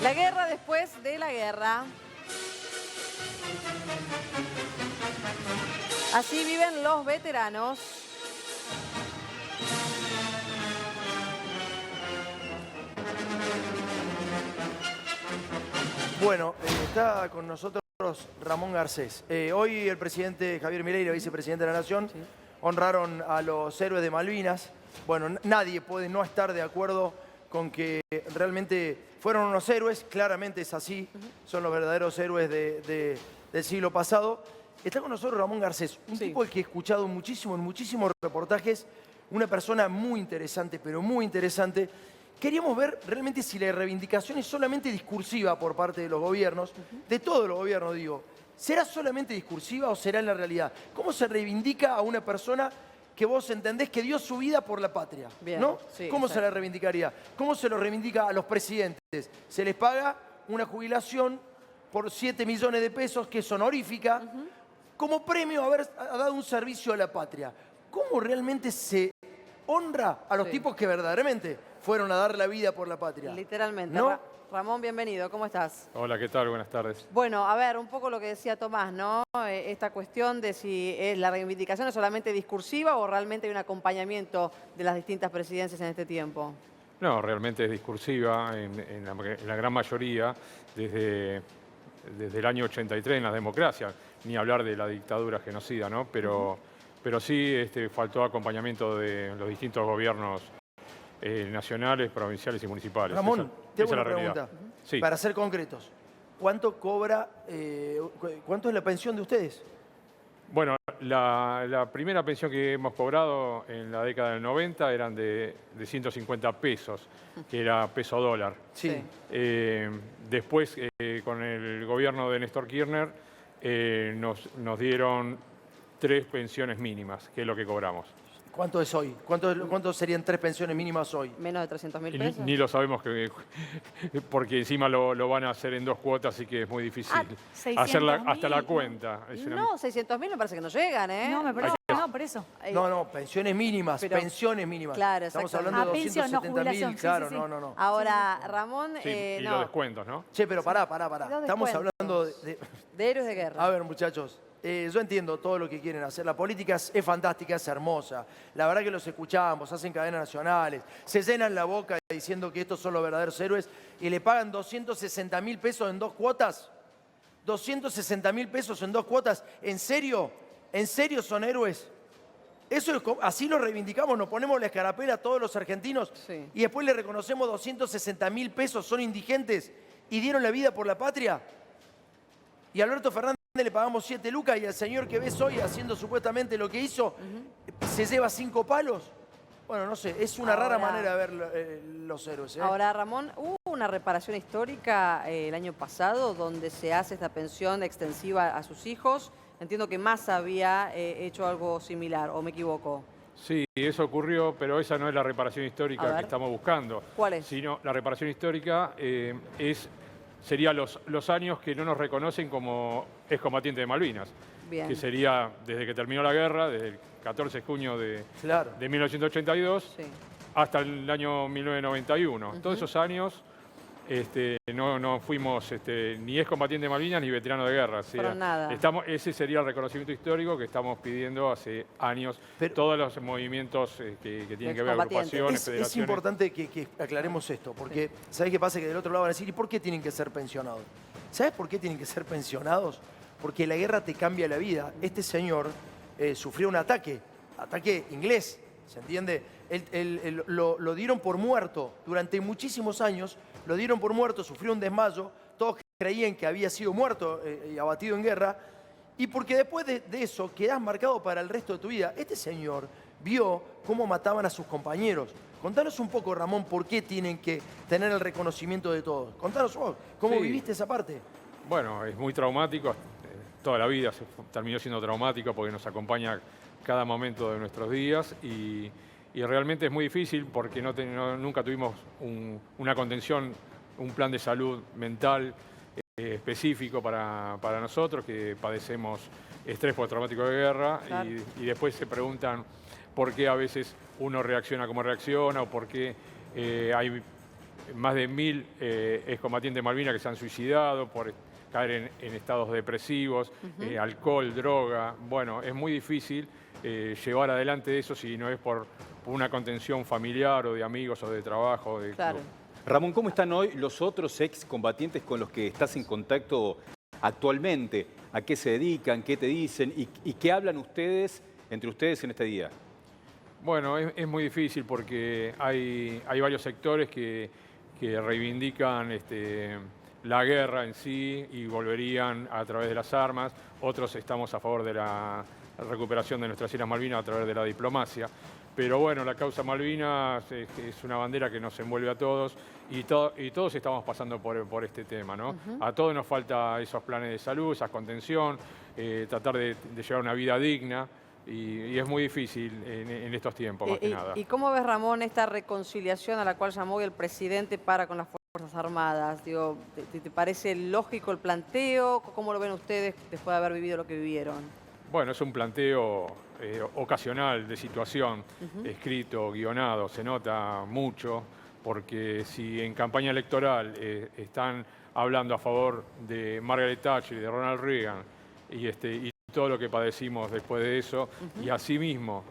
La guerra después de la guerra. Así viven los veteranos. Bueno, está con nosotros Ramón Garcés. Hoy el presidente Javier Milei, la vicepresidenta de la Nación, honraron a los héroes de Malvinas. Bueno, nadie puede no estar de acuerdo con que realmente fueron unos héroes, claramente es así, son los verdaderos héroes del siglo pasado. Está con nosotros Ramón Garcés, un tipo al que he escuchado muchísimo, en muchísimos reportajes, una persona muy interesante, pero muy interesante. Queríamos ver realmente si la reivindicación es solamente discursiva por parte de los gobiernos, de todos los gobiernos digo. ¿Será solamente discursiva o será en la realidad? ¿Cómo se reivindica a una persona que vos entendés que dio su vida por la patria? Bien, ¿No? sí, ¿Cómo exacto. se la reivindicaría? ¿Cómo se lo reivindica a los presidentes? Se les paga una jubilación por 7 millones de pesos, que es honorífica, como premio a haber dado un servicio a la patria. ¿Cómo realmente se honra a los tipos que verdaderamente fueron a dar la vida por la patria? Literalmente. ¿No? Ramón, bienvenido. ¿Cómo estás? Hola, ¿qué tal? Buenas tardes. Bueno, a ver, un poco lo que decía Tomás, ¿no? Esta cuestión de si la reivindicación es solamente discursiva o realmente hay un acompañamiento de las distintas presidencias en este tiempo. No, realmente es discursiva en la gran mayoría desde el año 83 en la democracia, ni hablar de la dictadura genocida, ¿no? Pero sí faltó acompañamiento de los distintos gobiernos nacionales, provinciales y municipales. Ramón, tengo esa es una la realidad. pregunta. Sí. Para ser concretos, ¿cuánto cobra, cuánto es la pensión de ustedes? Bueno, la primera pensión que hemos cobrado en la década del 90 eran de 150 pesos, que era peso dólar. Sí. Después, con el gobierno de Néstor Kirchner, nos dieron 3 pensiones mínimas, que es lo que cobramos. ¿Cuánto es hoy? ¿Cuánto serían 3 pensiones mínimas hoy? Menos de 300.000 Y pesos. ni lo sabemos porque encima lo van a hacer en 2 cuotas, así que es muy difícil hacer hasta la cuenta. No, 600.000 me parece que no llegan, ¿eh? No, me parece que no, por eso. No, pensiones mínimas, Pero- pensiones mínimas. Claro, Estamos exactamente. hablando de pensión, no 270.000, jubilación, sí, claro, sí, sí. no. Ahora, Ramón, Sí, y no, los descuentos, ¿no? Che, pero pará. Dos Estamos descuentos. hablando de héroes de guerra. A ver, muchachos, yo entiendo todo lo que quieren hacer. La política es fantástica, es hermosa. La verdad que los escuchamos, hacen cadenas nacionales, se llenan la boca diciendo que estos son los verdaderos héroes y le pagan 260.000 pesos en 2 cuotas. 260.000 pesos en 2 cuotas. ¿En serio? ¿En serio son héroes? Eso es, así lo reivindicamos, nos ponemos la escarapela a todos los argentinos Sí. y después le reconocemos 260.000 pesos, son indigentes y dieron la vida por la patria. Y a Alberto Fernández le pagamos 7 lucas y al señor que ves hoy haciendo supuestamente lo que hizo, se lleva 5 palos. Bueno, no sé, es una rara Ahora- manera de ver los héroes. Ahora, Ramón, hubo una reparación histórica el año pasado donde se hace esta pensión extensiva a sus hijos. Entiendo que Massa había hecho algo similar, ¿o me equivoco? Sí, eso ocurrió, pero esa no es la reparación A histórica ver. que estamos buscando. ¿Cuál es? Sino la reparación histórica sería los años que no nos reconocen como excombatientes de Malvinas. Bien. Que sería desde que terminó la guerra, desde el 14 de junio de 1982 Sí. hasta el año 1991. Todos esos años no fuimos ni excombatientes de Malvinas ni veteranos de guerra. O sea, Para nada. ese sería el reconocimiento histórico que estamos pidiendo hace años. Pero- todos los movimientos que tienen que ver Excombatientes. agrupaciones, Es federaciones. importante que aclaremos esto, porque ¿sabés qué pasa? Que del otro lado van a decir, ¿y por qué tienen que ser pensionados? ¿Sabés por qué tienen que ser pensionados? Porque la guerra te cambia la vida. Este señor sufrió un ataque inglés, ¿se entiende? Lo dieron por muerto durante muchísimos años, lo dieron por muerto, sufrió un desmayo, todos creían que había sido muerto y abatido en guerra, y porque después de eso quedás marcado para el resto de tu vida. Este señor vio cómo mataban a sus compañeros. Contanos un poco, Ramón, por qué tienen que tener el reconocimiento de todos. Contanos vos, ¿cómo Sí. viviste esa parte? Bueno, es muy traumático. Toda la vida terminó siendo traumático porque nos acompaña cada momento de nuestros días y realmente es muy difícil porque nunca tuvimos una contención, un plan de salud mental específico para nosotros que padecemos estrés postraumático de guerra. Claro. Y después se preguntan por qué a veces uno reacciona como reacciona o por qué hay más de 1000 excombatientes de Malvinas que se han suicidado por caer en estados depresivos, alcohol, droga. Bueno, es muy difícil llevar adelante eso si no es por una contención familiar o de amigos o de trabajo. Claro. Ramón, ¿cómo están hoy los otros excombatientes con los que estás en contacto actualmente? ¿A qué se dedican? ¿Qué te dicen? ¿Y qué hablan ustedes, entre ustedes en este día? Bueno, es muy difícil porque hay varios sectores que reivindican la guerra en sí y volverían a través de las armas. Otros estamos a favor de la recuperación de nuestras Islas Malvinas a través de la diplomacia. Pero bueno, la causa Malvinas es una bandera que nos envuelve a todos y todos estamos pasando por este tema, ¿no? A todos nos falta esos planes de salud, esa contención, tratar de llevar una vida digna. Y es muy difícil en estos tiempos, más que nada. ¿Y cómo ves, Ramón, esta reconciliación a la cual llamó hoy el presidente para con las Fuerzas Armadas? Digo, ¿te parece lógico el planteo? ¿Cómo lo ven ustedes después de haber vivido lo que vivieron? Bueno, es un planteo ocasional de situación, escrito, guionado, se nota mucho, porque si en campaña electoral están hablando a favor de Margaret Thatcher y de Ronald Reagan y todo lo que padecimos después de eso, y asimismo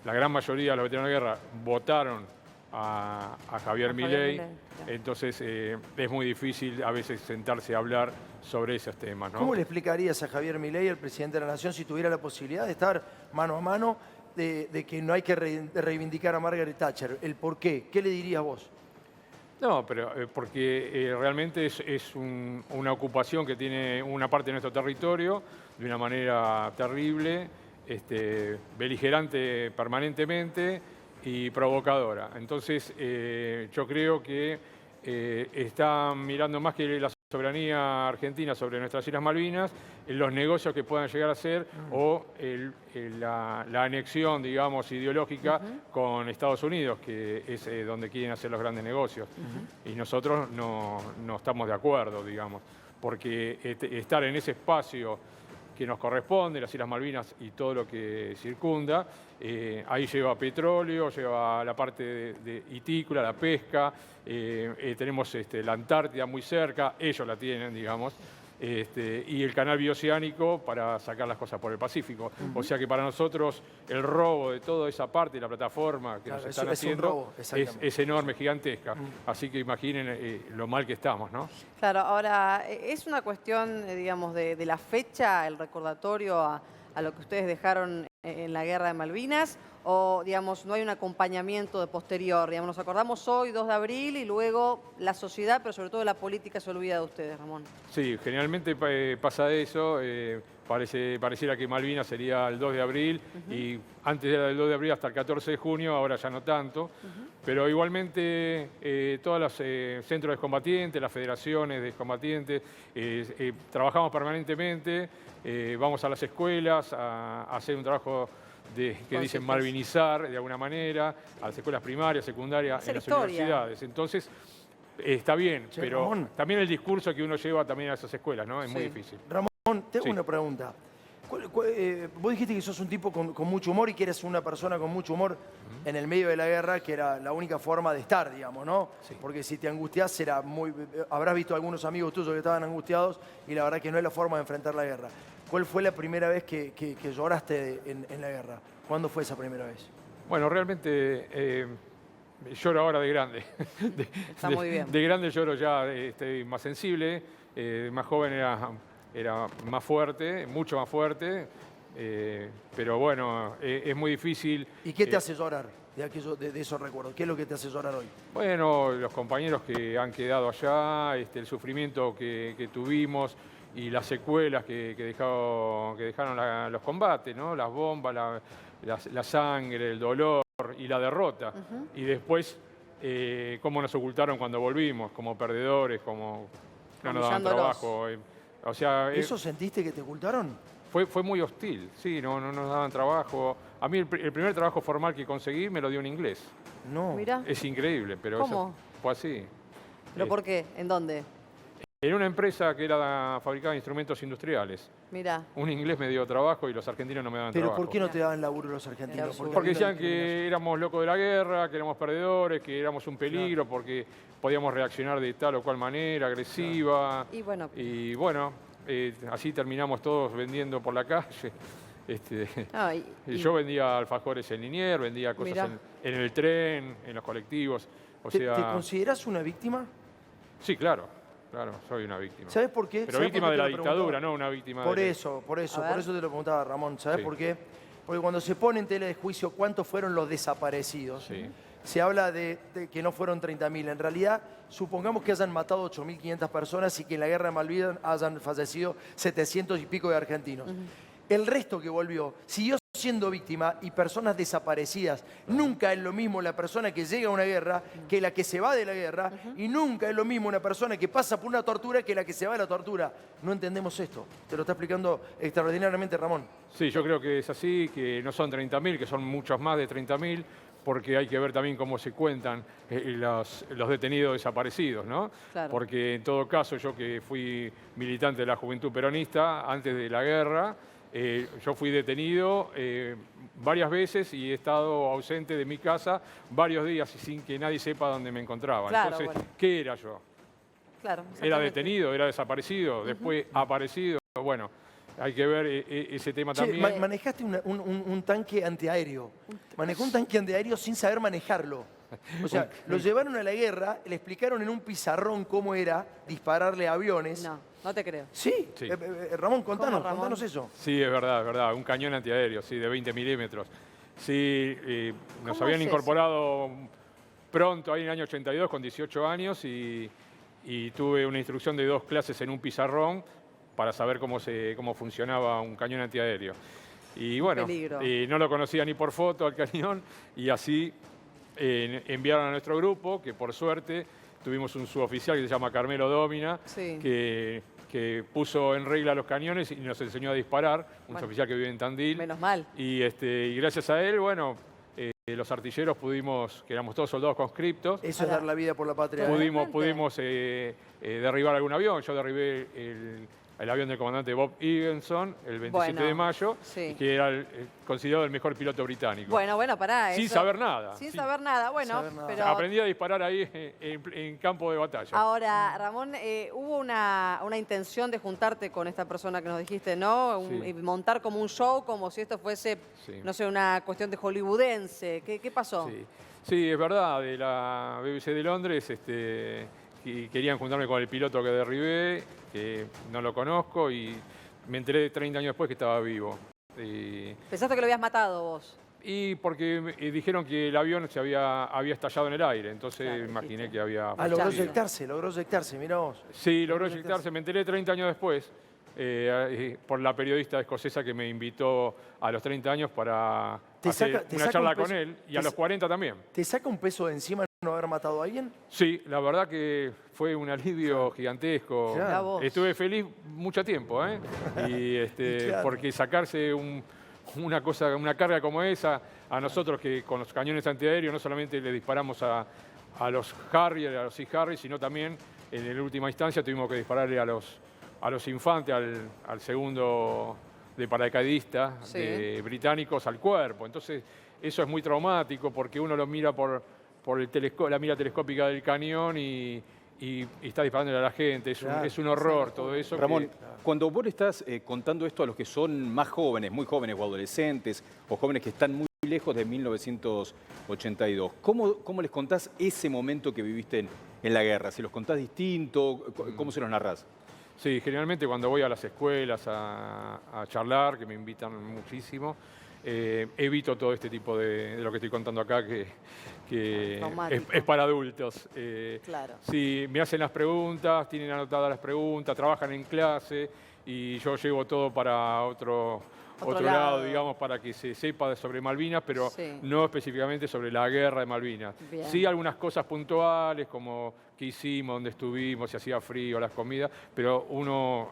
la gran mayoría de los veteranos de guerra votaron a Javier Milei, entonces es muy difícil a veces sentarse a hablar sobre esos temas, ¿no? ¿Cómo le explicarías a Javier Milei, el presidente de la Nación, si tuviera la posibilidad de estar mano a mano, de que no hay que reivindicar a Margaret Thatcher? ¿El por qué? ¿Qué le dirías vos? No, pero porque realmente es una ocupación que tiene una parte de nuestro territorio de una manera terrible, beligerante permanentemente y provocadora. Entonces, yo creo que están mirando más que la soberanía argentina sobre nuestras Islas Malvinas, en los negocios que puedan llegar a hacer o la anexión, digamos, ideológica con Estados Unidos, que es donde quieren hacer los grandes negocios. Y nosotros no estamos de acuerdo, digamos, porque estar en ese espacio que nos corresponde, las Islas Malvinas y todo lo que circunda, ahí lleva petróleo, lleva la parte de hitícula, la pesca, tenemos la Antártida muy cerca, ellos la tienen, digamos, y el canal bioceánico para sacar las cosas por el Pacífico. O sea que para nosotros el robo de toda esa parte de la plataforma que nos están haciendo es enorme, gigantesca. Así que imaginen lo mal que estamos, ¿no? Claro, ahora, ¿es una cuestión, digamos, de la fecha, el recordatorio a lo que ustedes dejaron en la Guerra de Malvinas? O, digamos, no hay un acompañamiento de posterior? Digamos, nos acordamos hoy, 2 de abril, y luego la sociedad, pero sobre todo la política, se olvida de ustedes, Ramón. Sí, generalmente pasa eso. Pareciera que Malvinas sería el 2 de abril y antes era del 2 de abril hasta el 14 de junio, ahora ya no tanto. Pero igualmente todos los centros de excombatientes, las federaciones de excombatientes, trabajamos permanentemente, vamos a las escuelas a hacer un trabajo que dicen malvinizar de alguna manera, a las escuelas primarias, secundarias, en las universidades. Entonces, está bien, pero Ramón, también el discurso que uno lleva también a esas escuelas, ¿no? Es muy difícil. Ramón, tengo una pregunta. Vos dijiste que sos un tipo con mucho humor y que eres una persona con mucho humor en el medio de la guerra, que era la única forma de estar, digamos, ¿no? Sí. Porque si te angustiás, habrás visto a algunos amigos tuyos que estaban angustiados y la verdad que no es la forma de enfrentar la guerra. ¿Cuál fue la primera vez que lloraste en la guerra? ¿Cuándo fue esa primera vez? Bueno, realmente lloro ahora de grande. Está muy bien. De grande lloro ya, estoy más sensible, más joven era más fuerte, mucho más fuerte, pero bueno, es muy difícil. ¿Y qué te hace llorar de esos recuerdos? ¿Qué es lo que te hace llorar hoy? Bueno, los compañeros que han quedado allá, el sufrimiento que tuvimos y las secuelas que dejaron los combates, ¿no? Las bombas, la sangre, el dolor y la derrota. Y después, cómo nos ocultaron cuando volvimos, como perdedores, como no nos daban trabajo. O sea, ¿Eso sentiste que te ocultaron? Fue muy hostil, sí, no nos daban trabajo. A mí el primer trabajo formal que conseguí me lo dio en inglés. No. Mirá. Es increíble, pero ¿Cómo? eso fue así. ¿Pero por qué? ¿En dónde? En una empresa que fabricaba instrumentos industriales. Mirá. Un inglés me dio trabajo y los argentinos no me daban Pero trabajo. ¿por qué no te daban laburo los argentinos? absurdo. Porque había una decían que éramos locos de la guerra, que éramos perdedores, que éramos un peligro, porque podíamos reaccionar de tal o cual manera, agresiva. Y bueno, Así terminamos todos vendiendo por la calle. no, Yo vendía alfajores en Liniers, vendía cosas Mirá. en el tren, en los colectivos. ¿Te considerás una víctima? Sí, claro, soy una víctima. ¿Sabes por qué? Pero ¿Sabés víctima por de qué la te lo preguntaba? dictadura, no una víctima Por de... eso A ver. te lo preguntaba, Ramón. ¿Sabes Sí. por qué? Porque cuando se pone en tela de juicio cuántos fueron los desaparecidos, Sí. se habla de que no fueron 30.000. En realidad, supongamos que hayan matado 8.500 personas y que en la guerra de Malvinas hayan fallecido 700 y pico de argentinos. El resto que volvió siguió siendo víctima y personas desaparecidas. Nunca es lo mismo la persona que llega a una guerra que la que se va de la guerra, y nunca es lo mismo una persona que pasa por una tortura que la que se va de la tortura. No entendemos esto. Te lo está explicando extraordinariamente Ramón. Sí, yo creo que es así, que no son 30.000, que son muchos más de 30.000, porque hay que ver también cómo se cuentan los detenidos desaparecidos, ¿no? Claro. Porque en todo caso, yo que fui militante de la Juventud Peronista antes de la guerra, yo fui detenido varias veces y he estado ausente de mi casa varios días y sin que nadie sepa dónde me encontraba. Claro, Entonces, bueno. ¿qué era yo? claro. ¿Era exactamente. detenido? ¿Era desaparecido? Después aparecido. Bueno, hay que ver ese tema Che, también. manejaste un tanque antiaéreo. Manejó un tanque antiaéreo sin saber manejarlo. O sea, lo llevaron a la guerra, le explicaron en un pizarrón cómo era dispararle a aviones. No te creo. Sí, Sí. Ramón, contanos, Ramón? contanos eso. Sí, es verdad. Un cañón antiaéreo, sí, de 20 milímetros. Sí, nos ¿Cómo habían es eso? incorporado pronto, ahí en el año 82, con 18 años, y tuve una instrucción de 2 clases en un pizarrón para saber cómo funcionaba un cañón antiaéreo. Y bueno, peligro. no lo conocía ni por foto al cañón, y así enviaron a nuestro grupo, que por suerte tuvimos un suboficial que se llama Carmelo Domina, Sí. que puso en regla los cañones y nos enseñó a disparar, un Bueno. suboficial que vive en Tandil. Menos mal. Y gracias a él, bueno, los artilleros pudimos, que éramos todos soldados conscriptos, Eso es dar la vida por la patria. pudimos derribar algún avión. Yo derribé el avión del comandante Bob Evenson el 27 Bueno, de mayo, sí. que era considerado el mejor piloto británico. Bueno, pará. Sin eso- saber nada. Sin Sí. saber nada, bueno, saber nada. pero... Aprendí a disparar ahí en campo de batalla. Ahora, Ramón, hubo una intención de juntarte con esta persona que nos dijiste, ¿no? Sí. Y montar como un show, como si esto fuese, Sí. no sé, una cuestión de hollywoodense. ¿Qué pasó? Sí, es verdad, de la BBC de Londres y querían juntarme con el piloto que derribé, que no lo conozco, y me enteré 30 años después que estaba vivo. Pensaste que lo habías matado vos. Y porque dijeron que el avión había estallado en el aire, entonces Claro, imaginé dijiste. que había Logró fallecido. eyectarse, mirá vos. Sí, logró eyectarse. Me enteré 30 años después por la periodista escocesa que me invitó a los 30 años para Te hacer saca- te una saca charla un peso- con él, y a te los sa- 40 también. ¿Te saca un peso de encima no haber matado a alguien? Sí, la verdad que fue un alivio gigantesco. Claro. Mirá vos. Estuve feliz mucho tiempo, ¿eh? Y claro. Porque sacarse una carga como esa, a nosotros que con los cañones antiaéreos no solamente le disparamos a los Harrier, a los Sea Harrier, sino también en la última instancia tuvimos que dispararle a los Infantes, al segundo de paracaidistas Sí. británicos al cuerpo. Entonces, eso es muy traumático porque uno lo mira por la mira telescópica del cañón y está disparándole a la gente. Claro. Es un horror todo eso. Ramón, cuando vos le estás contando esto a los que son más jóvenes, muy jóvenes o adolescentes, o jóvenes que están muy lejos de 1982, ¿cómo les contás ese momento que viviste en la guerra? ¿Se los contás distinto? ¿Cómo se los narrás? Sí, generalmente cuando voy a las escuelas a charlar, que me invitan muchísimo, evito todo este tipo de lo que estoy contando acá, que Traumático. es para adultos. Claro. Sí, me hacen las preguntas, tienen anotadas las preguntas, trabajan en clase y yo llevo todo para otro lado, digamos, para que se sepa sobre Malvinas, pero Sí. no específicamente sobre la guerra de Malvinas. Bien. Sí, algunas cosas puntuales, como qué hicimos, dónde estuvimos, si hacía frío, las comidas, pero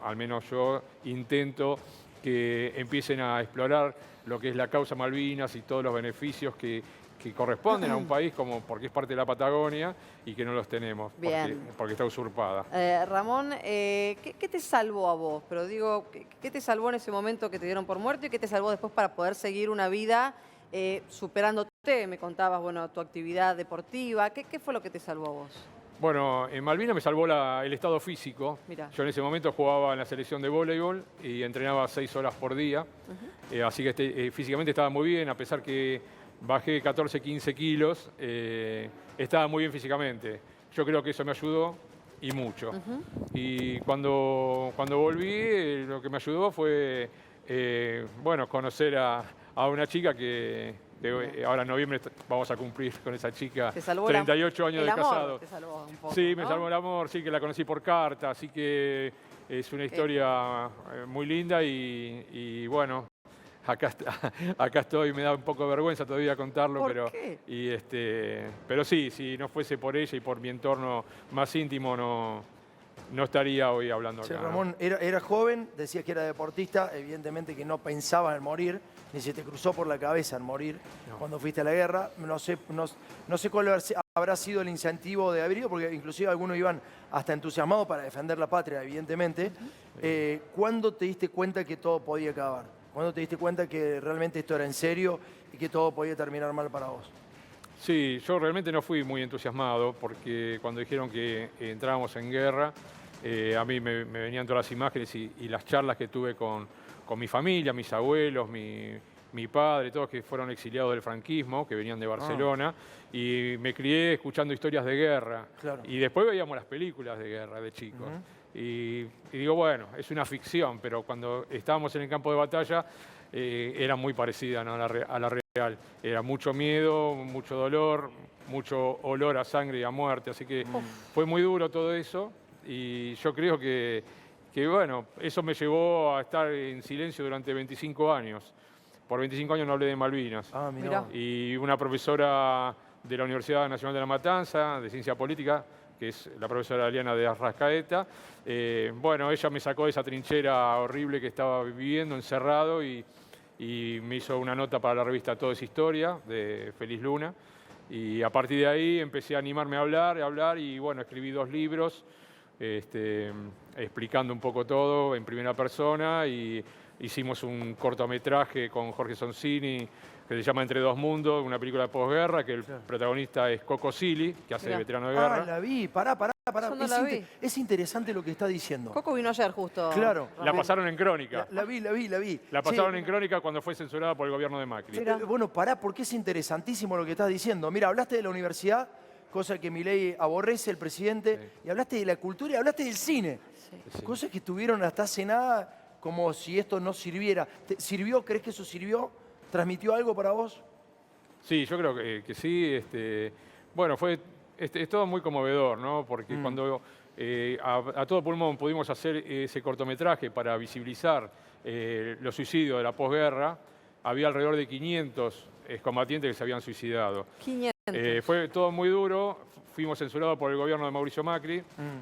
al menos yo, intento que empiecen a explorar lo que es la causa Malvinas y todos los beneficios que que corresponden a un país porque es parte de la Patagonia y que no los tenemos, porque está usurpada. Ramón, ¿qué te salvó a vos? Pero digo, ¿qué te salvó en ese momento que te dieron por muerto y qué te salvó después para poder seguir una vida superándote? Me contabas, bueno, tu actividad deportiva. ¿Qué fue lo que te salvó a vos? Bueno, en Malvinas me salvó el estado físico. Mirá. Yo en ese momento jugaba en la selección de voleibol y entrenaba 6 horas por día. Así que físicamente estaba muy bien, a pesar que bajé 14, 15 kilos, estaba muy bien físicamente. Yo creo que eso me ayudó y mucho. Y cuando volví, lo que me ayudó fue bueno, conocer a una chica que ahora en noviembre vamos a cumplir con esa chica 38 años de casado. Te salvó un poco, sí, me ¿no? salvó el amor, sí, que la conocí por carta, así que es una historia muy linda y bueno, acá estoy, me da un poco de vergüenza todavía contarlo, ¿Por qué? pero sí, si no fuese por ella y por mi entorno más íntimo, no estaría hoy hablando acá. Che, Ramón, era joven, decías que era deportista, evidentemente que no pensaba en morir, ni se te cruzó por la cabeza en morir cuando fuiste a la guerra. No sé cuál habrá sido el incentivo de haber ido, porque inclusive algunos iban hasta entusiasmados para defender la patria, evidentemente. ¿Cuándo te diste cuenta que todo podía acabar? ¿Cuándo te diste cuenta que realmente esto era en serio y que todo podía terminar mal para vos? Sí, yo realmente no fui muy entusiasmado porque cuando dijeron que entrábamos en guerra, a mí me venían todas las imágenes y las charlas que tuve con mi familia, mis abuelos, mi padre, todos que fueron exiliados del franquismo, que venían de Barcelona, y me crié escuchando historias de guerra. Claro. Y después veíamos las películas de guerra de chicos. Y digo, bueno, es una ficción, pero cuando estábamos en el campo de batalla era muy parecida, ¿no?, a la real. Era mucho miedo, mucho dolor, mucho olor a sangre y a muerte, así que fue muy duro todo eso y yo creo que bueno, eso me llevó a estar en silencio durante 25 años. Por 25 años no hablé de Malvinas. Ah, mirá. Y una profesora de la Universidad Nacional de La Matanza, de Ciencia Política, que es la profesora Aliana de Arrascaeta, bueno, ella me sacó de esa trinchera horrible que estaba viviendo, encerrado, y me hizo una nota para la revista Todo es Historia, de Feliz Luna. Y a partir de ahí empecé a animarme a hablar, y bueno, escribí 2 libros, explicando un poco todo en primera persona, y hicimos un cortometraje con Jorge Sonsini que se llama Entre dos mundos, una película de posguerra, que el protagonista es Coco Silly, que hace de veterano de guerra. Ah, la vi, pará. Yo no la vi. Es interesante lo que está diciendo. Coco vino ayer justo. Claro. La pasaron en Crónica. La vi. La pasaron en Crónica cuando fue censurada por el gobierno de Macri. Bueno, pará, porque es interesantísimo lo que estás diciendo. Mira, hablaste de la universidad, cosa que Milei aborrece, el presidente, y hablaste de la cultura y hablaste del cine. Cosas que estuvieron hasta hace nada como si esto no sirviera. ¿Sirvió? ¿Crees que eso sirvió? ¿Transmitió algo para vos? Sí, yo creo que sí. Bueno, es todo muy conmovedor, ¿no? Porque cuando a todo pulmón pudimos hacer ese cortometraje para visibilizar los suicidios de la posguerra, había alrededor de 500 excombatientes que se habían suicidado. 500. Fue todo muy duro, fuimos censurados por el gobierno de Mauricio Macri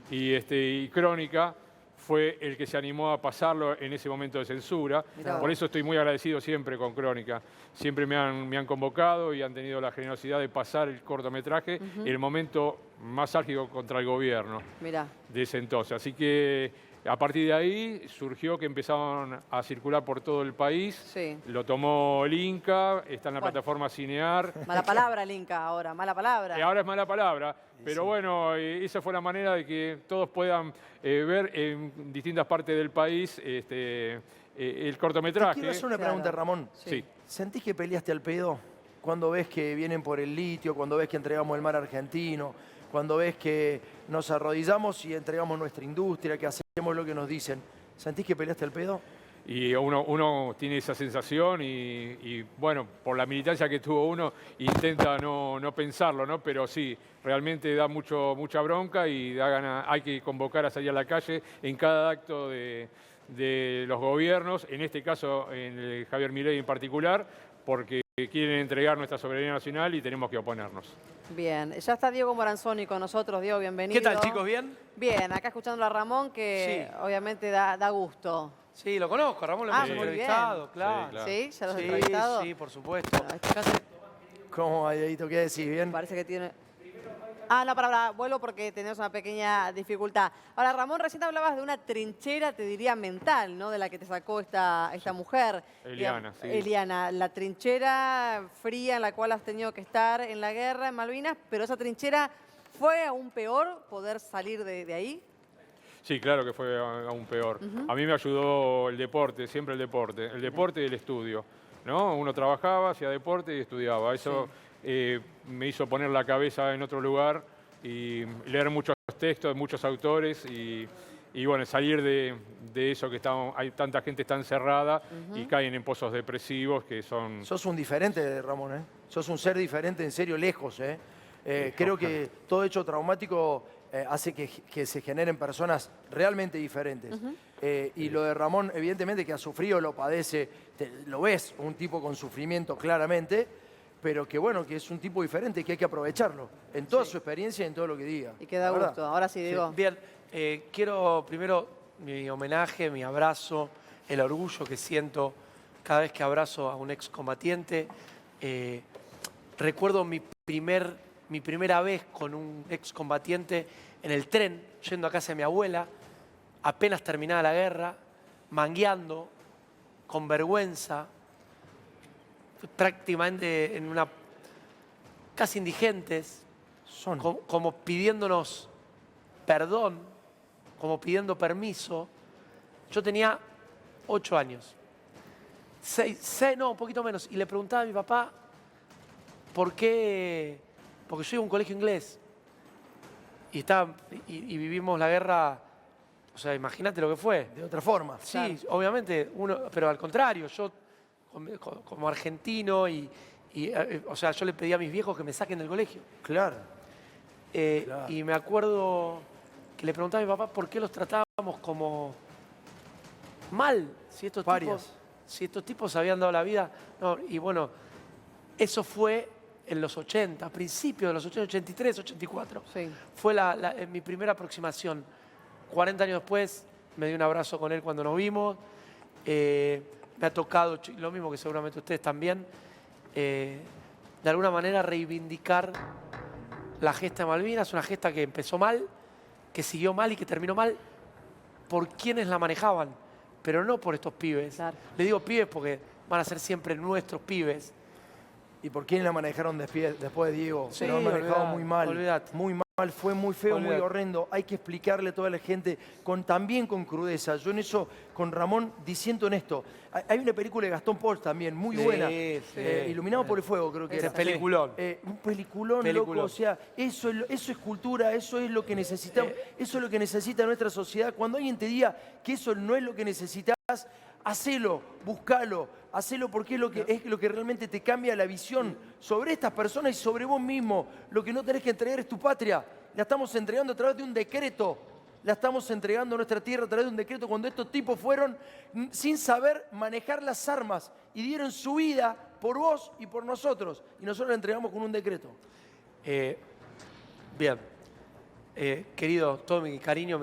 y Crónica fue el que se animó a pasarlo en ese momento de censura. Por eso estoy muy agradecido siempre con Crónica. Siempre me han convocado y han tenido la generosidad de pasar el cortometraje en el momento más álgido contra el gobierno de ese entonces. Así que a partir de ahí surgió que empezaron a circular por todo el país. Sí. Lo tomó el Inca, está en la plataforma Cinear. Mala palabra el Inca ahora, mala palabra. Ahora es mala palabra, pero bueno, esa fue la manera de que todos puedan ver en distintas partes del país el cortometraje. Te quiero hacer una pregunta, Ramón. Sí. ¿Sentís que peleaste al pedo cuando ves que vienen por el litio, cuando ves que entregamos el mar argentino, cuando ves que nos arrodillamos y entregamos nuestra industria, que hacemos lo que nos dicen? ¿Sentís que peleaste al pedo? Y uno tiene esa sensación y bueno, por la militancia que tuvo uno, intenta no pensarlo, ¿no? Pero sí, realmente da mucha bronca y da ganas, hay que convocar a salir a la calle en cada acto de los gobiernos, en este caso en el Javier Milei en particular, porque quieren entregar nuestra soberanía nacional y tenemos que oponernos. Bien, ya está Diego Moranzoni con nosotros. Diego, bienvenido. ¿Qué tal, chicos? ¿Bien? Bien, acá escuchando a Ramón, que obviamente da gusto. Sí, lo conozco, Ramón lo hemos muy entrevistado, bien. claro. ¿Sí? ¿Ya lo has entrevistado? Sí, por supuesto. Bueno, este caso ¿Cómo, Dieguito? ¿Qué decís? ¿Bien? Parece que tiene... Ah, no, para, vuelvo porque tenemos una pequeña dificultad. Ahora, Ramón, recién hablabas de una trinchera, te diría, mental, ¿no? De la que te sacó esta mujer. Eliana, sí. Eliana, la trinchera fría en la cual has tenido que estar en la guerra en Malvinas, pero esa trinchera, ¿fue aún peor poder salir de ahí? Sí, claro que fue aún peor. A mí me ayudó el deporte, siempre el deporte y el estudio, ¿no? Uno trabajaba, hacía deporte y estudiaba. Eso me hizo poner la cabeza en otro lugar y leer muchos textos de muchos autores y bueno, salir de eso que hay tanta gente está encerrada y caen en pozos depresivos que son... Sos un diferente, Ramón, ¿eh? Sos un ser diferente, en serio, lejos, ¿eh? Creo que todo hecho traumático hace que se generen personas realmente diferentes. Y lo de Ramón, evidentemente que ha sufrido, lo padece, lo ves, un tipo con sufrimiento claramente, pero que bueno, que es un tipo diferente, que hay que aprovecharlo en toda su experiencia y en todo lo que diga. Y que da gusto. Ahora sí, Diego. Bien, quiero primero mi homenaje, mi abrazo, el orgullo que siento cada vez que abrazo a un excombatiente. Recuerdo mi primera vez con un excombatiente en el tren, yendo a casa de mi abuela, apenas terminada la guerra, mangueando, con vergüenza, prácticamente en una... casi indigentes, como pidiéndonos perdón, como pidiendo permiso. Yo tenía 8 años. 6, no, un poquito menos. Y le preguntaba a mi papá, ¿por qué? Porque yo iba a un colegio inglés. Y vivimos la guerra, o sea, imagínate lo que fue. De otra forma. Sí, claro. Obviamente, pero al contrario, yo como argentino o sea, yo le pedí a mis viejos que me saquen del colegio. Claro. Y me acuerdo que le preguntaba a mi papá por qué los tratábamos como mal, si estos tipos habían dado la vida. No, y bueno, eso fue en los 80, a principios de los 80, 83, 84. Sí. Fue mi primera aproximación. 40 años después me di un abrazo con él cuando nos vimos. Me ha tocado, lo mismo que seguramente ustedes también, de alguna manera reivindicar la gesta de Malvinas, una gesta que empezó mal, que siguió mal y que terminó mal por quienes la manejaban, pero no por estos pibes. Claro. Le digo pibes porque van a ser siempre nuestros pibes. ¿Y por quién la manejaron después de Diego? Sí, lo han manejado muy mal. Olvidate. Muy mal, fue muy feo, muy horrendo. Hay que explicarle a toda la gente, también con crudeza. Yo en eso, con Ramón, diciendo en esto. Hay una película de Gastón Pauls también, muy buena. Iluminado por el fuego, creo que era. Peliculón. Un peliculón, loco. O sea, eso es cultura, eso es lo que necesitamos. Eso es lo que necesita nuestra sociedad. Cuando alguien te diga que eso no es lo que necesitas, hacelo, buscalo, hacelo porque es lo que realmente te cambia la visión sobre estas personas y sobre vos mismo. Lo que no tenés que entregar es tu patria. La estamos entregando a través de un decreto. La estamos entregando a nuestra tierra a través de un decreto cuando estos tipos fueron sin saber manejar las armas y dieron su vida por vos y por nosotros. Y nosotros la entregamos con un decreto. Bien. Querido, todo mi cariño.